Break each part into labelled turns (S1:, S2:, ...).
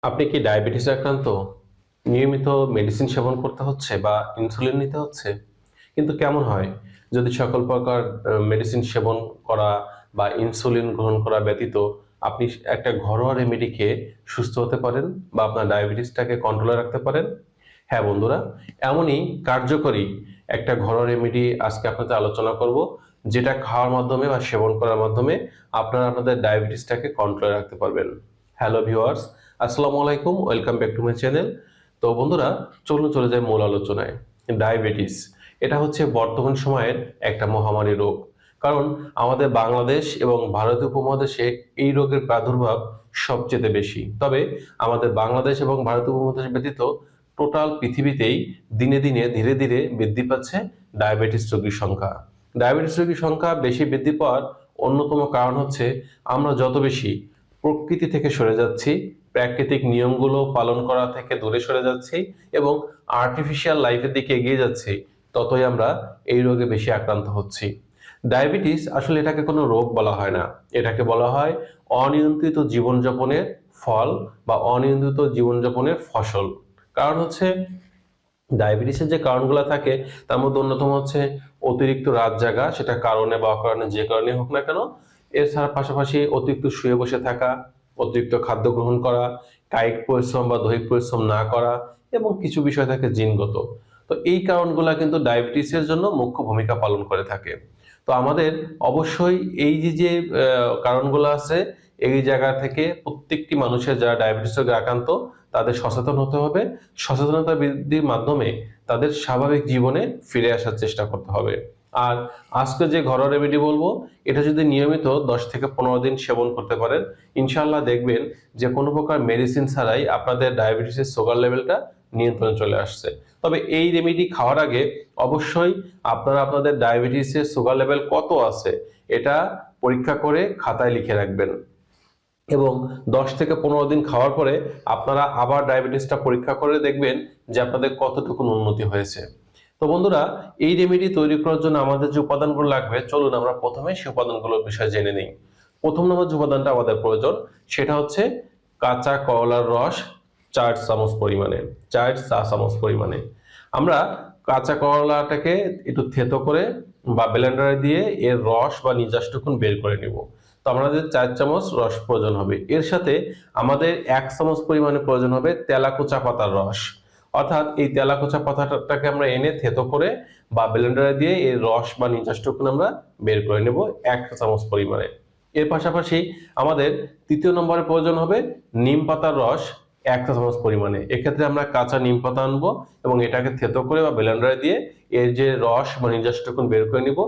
S1: আপনি কি ডায়াবেটিস আক্রান্ত? নিয়মিত মেডিসিন সেবন করতে হচ্ছে বা ইনসুলিন নিতে হচ্ছে? কিন্তু কেমন হয় যদি সকল প্রকার মেডিসিন সেবন করা বা ইনসুলিন গ্রহণ করা ব্যতীত আপনি একটা ঘরোয়া রেমেডি খেয়ে সুস্থ হতে পারেন বা আপনার ডায়াবেটিসটাকে কন্ট্রোলে রাখতে পারেন? হ্যাঁ বন্ধুরা, এমনই কার্যকরী একটা ঘরোয়া রেমেডি আজকে আপনাদের আলোচনা করব, যেটা খাওয়ার মাধ্যমে বা সেবন করার মাধ্যমে আপনারা আপনাদের ডায়াবেটিসটাকে কন্ট্রোলে রাখতে পারবেন। হ্যালো ভিউয়ার্স, আসসালামু আলাইকুম, welcome back to my channel. তো বন্ধুরা, চলুন চলে যাই মূল আলোচনায়। ডায়াবেটিস এটা হচ্ছে বর্তমান সময়ের একটা মহামারী রোগ। কারণ আমাদের বাংলাদেশ এবং ভারতীয় উপমহাদেশে এই রোগের প্রাদুর্ভাব সবচেয়ে বেশি। তবে আমাদের বাংলাদেশ এবং ভারতীয় উপমহাদেশ ব্যতীত টোটাল পৃথিবীতেই দিনে দিনে ধীরে ধীরে বৃদ্ধি পাচ্ছে ডায়াবেটিস রোগীর সংখ্যা। ডায়াবেটিস রোগীর সংখ্যা বেশি বৃদ্ধি পাওয়ার অন্যতম কারণ হচ্ছে আমরা যত বেশি প্রকৃতি থেকে সরে যাচ্ছি, প্রাকৃতিক নিয়মগুলো পালন করা থেকে দূরে সরে যাচ্ছি এবং আর্টিফিশিয়াল লাইফের দিকে এগিয়ে যাচ্ছি, ততই আমরা এই রোগে বেশি আক্রান্ত হচ্ছি। ডায়াবেটিস আসলে এটাকে কোনো রোগ বলা হয় না, এটাকে বলা হয় অনিয়ন্ত্রিত জীবনযাপনের ফল বা অনিয়ন্ত্রিত জীবনযাপনের ফসল। কারণ হচ্ছে ডায়াবেটিসের যে কারণগুলো থাকে তার মধ্যে অন্যতম হচ্ছে অতিরিক্ত রাত জাগা, সেটা কারণে বা অকারণে যে কারণে হোক না কেন। এছাড়া পাশাপাশি অতিরিক্ত শুয়ে বসে থাকা, অতিরিক্ত খাদ্য গ্রহণ করা, কায়িক পরিশ্রম বা দৈহিক পরিশ্রম না করা এবং কিছু বিষয় থাকে জিনগত। তো এই কারণগুলা কিন্তু ডায়াবেটিসের জন্য মুখ্য ভূমিকা পালন করে থাকে। তো আমাদের অবশ্যই এই যে কারণগুলো আছে, এই জায়গা থেকে প্রত্যেকটি মানুষের যারা ডায়াবেটিস রোগে আক্রান্ত তাদের সচেতন হতে হবে। সচেতনতা বৃদ্ধির মাধ্যমে তাদের স্বাভাবিক জীবনে ফিরে আসার চেষ্টা করতে হবে। আর আজকে যে ঘরোয়া রেমেডি বলবো, এটা যদি নিয়মিত 10 থেকে 15 দিন সেবন করতে পারেন, ইনশাআল্লাহ দেখবেন যে কোনো প্রকার মেডিসিন ছাড়াই আপনাদের ডায়াবেটিসের সুগার লেভেলটা নিয়ন্ত্রণে চলে আসছে। তবে এই রেমেডি খাওয়ার আগে অবশ্যই আপনারা আপনাদের ডায়াবেটিসের সুগার লেভেল কত আছে এটা পরীক্ষা করে খাতায় লিখে রাখবেন এবং 10 থেকে 15 দিন খাওয়ার পরে আপনারা আবার ডায়াবেটিসটা পরীক্ষা করে দেখবেন যে আপনাদের কতটুকু উন্নতি হয়েছে। তো বন্ধুরা, এই রেমেডি তৈরি করার জন্য আমাদের যে উপাদানগুলো লাগবে, চলুন আমরা প্রথমে সেই উপাদানগুলোর বিষয়ে জেনে নিই। প্রথম নম্বর যে উপাদানটা আমাদের প্রয়োজন সেটা হচ্ছে কাঁচা করলার রস 4 চামচ পরিমাণে, 4 চা চামচ পরিমাণে। আমরা কাঁচা করলাটাকে একটু থেতো করে বা ব্লেন্ডারে দিয়ে এর রস বা নির্যাসটুকুন বের করে নিব। তো আমাদের 4 চামচ রস প্রয়োজন হবে। এর সাথে আমাদের 1 চামচ পরিমাণে প্রয়োজন হবে তেলাকুচা পাতার রস। অর্থাৎ এই তেলাকুচা পাতাটাকে আমরা এনে থেতো করে বা ব্লেন্ডারে দিয়ে এর রস বা নির্যাসটুকুন আমরা বের করে নেব 1 চামচ পরিমাণে। এর পাশাপাশি আমাদের তৃতীয় নম্বরে প্রয়োজন হবে নিম পাতার রস 1 চামচ পরিমাণে। এক্ষেত্রে আমরা কাঁচা নিম পাতা আনবো এবং এটাকে থেতো করে বা ব্লেন্ডারে দিয়ে এর যে রস বা নির্যাসটুকুন বের করে নিব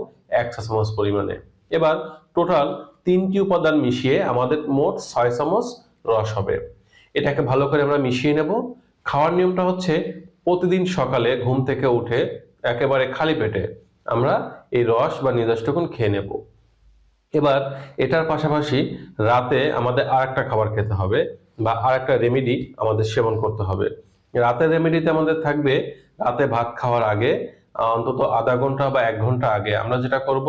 S1: 1 চামচ পরিমাণে। এবার টোটাল 3টি উপাদান মিশিয়ে আমাদের মোট 6 চামচ রস হবে। এটাকে ভালো করে আমরা মিশিয়ে নেব। খাওয়ার নিয়মটা হচ্ছে প্রতিদিন সকালে ঘুম থেকে উঠে একেবারে খালি পেটে আমরা এই রস বা নির্যাসটুকুন খেয়ে নেব। এবার এটার পাশাপাশি রাতে আমাদের আরেকটা খাবার খেতে হবে বা আরেকটা রেমেডি আমাদের সেবন করতে হবে। রাতের রেমেডিতে আমাদের থাকবে রাতে ভাত খাওয়ার আগে অন্তত আধা ঘন্টা বা 1 ঘন্টা আগে আমরা যেটা করব,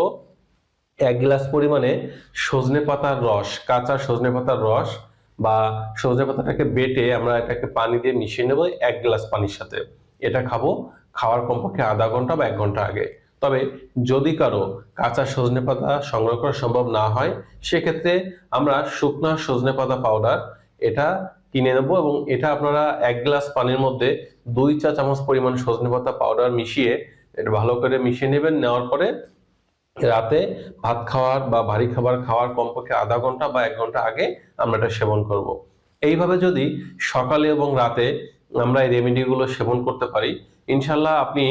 S1: 1 গ্লাস পরিমাণে সজনে পাতার রস, কাঁচা সজনে পাতার রস বা সজনে পাতাটাকে বেটে আমরা এটাকে পানি দিয়ে মিশিয়ে নেব 1 গ্লাস পানির সাথে। এটা খাবো খাওয়ার কমপক্ষে আধা ঘন্টা বা 1 ঘন্টা আগে। তবে যদি কারো কাঁচা সজনে পাতা সংগ্রহ করা সম্ভব না হয়, সেক্ষেত্রে আমরা শুকনা সজনে পাতা পাউডার এটা কিনে নেব এবং এটা আপনারা 1 গ্লাস পানির মধ্যে 2 চা চামচ পরিমাণ সজনে পাতা পাউডার মিশিয়ে এটা ভালো করে মিশিয়ে নেবেন। নেওয়ার পরে রাতে ভাত খাওয়ার বা ভারী খাবার খাওয়ার কমপক্ষে আধা ঘন্টা বা 1 ঘন্টা আগে আমরা এটা সেবন করব। এইভাবে যদি সকালে এবং রাতে আমরা এই রেমেডিগুলো সেবন করতে পারি, ইনশাল্লাহ আপনি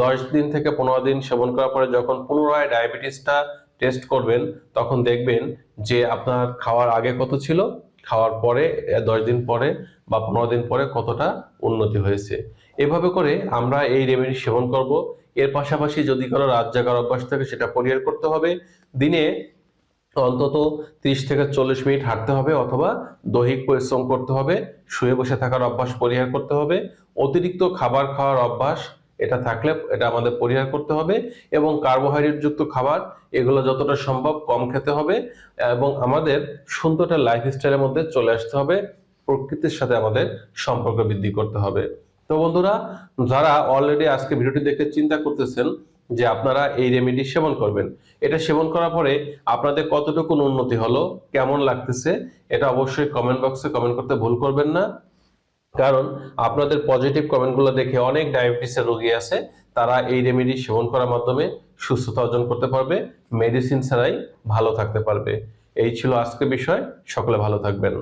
S1: 10 দিন থেকে 15 দিন সেবন করার পরে যখন পুনরায় ডায়াবেটিসটা টেস্ট করবেন, তখন দেখবেন যে আপনার খাওয়ার আগে কত ছিল, খাওয়ার পরে 10 দিন পরে বা 15 দিন পরে কতটা উন্নতি হয়েছে। এভাবে করে আমরা এই রেমেডি সেবন করব। এর পাশাপাশি যদি কারো রাত জাগার অভ্যাস থাকে সেটা পরিহার করতে হবে। দিনে অন্তত 30 থেকে 40 মিনিট হাঁটতে হবে অথবা দৈহিক পরিশ্রম করতে হবে। শুয়ে বসে থাকার অভ্যাস পরিহার করতে হবে। অতিরিক্ত খাবার খাওয়ার অভ্যাস এটা থাকলে এটা আমাদের পরিহার করতে হবে এবং কার্বোহাইড্রেট যুক্ত খাবার এগুলো যতটা সম্ভব কম খেতে হবে এবং আমাদের সুন্দর একটা লাইফস্টাইলের মধ্যে চলে আসতে হবে। প্রকৃতির সাথে আমাদের সম্পর্ক বৃদ্ধি করতে হবে। তো বন্ধুরা, যারা অলরেডি আজকে ভিডিওটি দেখে চিন্তা করতেছেন যে আপনারা এই রেমেডি সেবন করবেন, এটা সেবন করার পরে আপনাদের কতটুকু উন্নতি হলো, কেমন লাগতেছে, এটা অবশ্যই কমেন্ট বক্সে কমেন্ট করতে ভুল করবেন না। কারণ আপনাদের পজিটিভ কমেন্টগুলো দেখে অনেক ডায়াবেটিসের রোগী আছে, তারা এই রেমেডি সেবন করার মাধ্যমে সুস্থতা অর্জন করতে পারবে, মেডিসিন ছাড়াই ভালো থাকতে পারবে। এই ছিল আজকের বিষয়। সকলে ভালো থাকবেন।